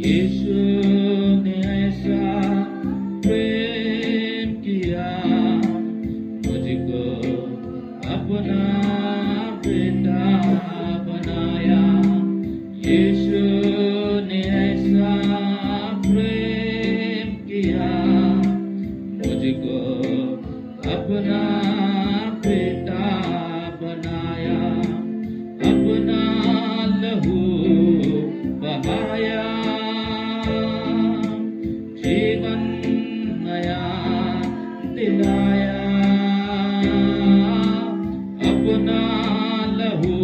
यीशु ने ऐसा प्रेम किया, मुझको अपना बेटा बनाया। यीशु ने ऐसा प्रेम किया, मुझको अपना बेटा बनाया। अपना लहू बहाया, जीवन नया दिलाया। अपना लहू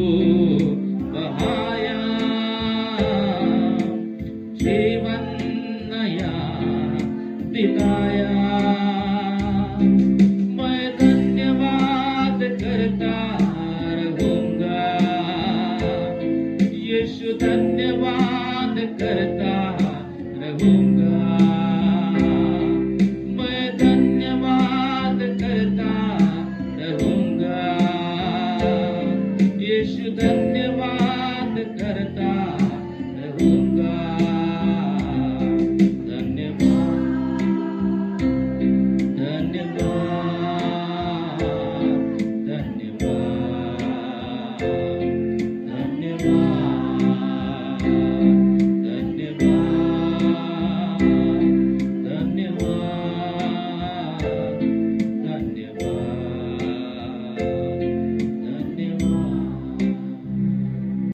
बहाया, जीवन नया दिलाया। मैं धन्यवाद करता रहूंगा, यीशु धन्यवाद करता रहूंगा।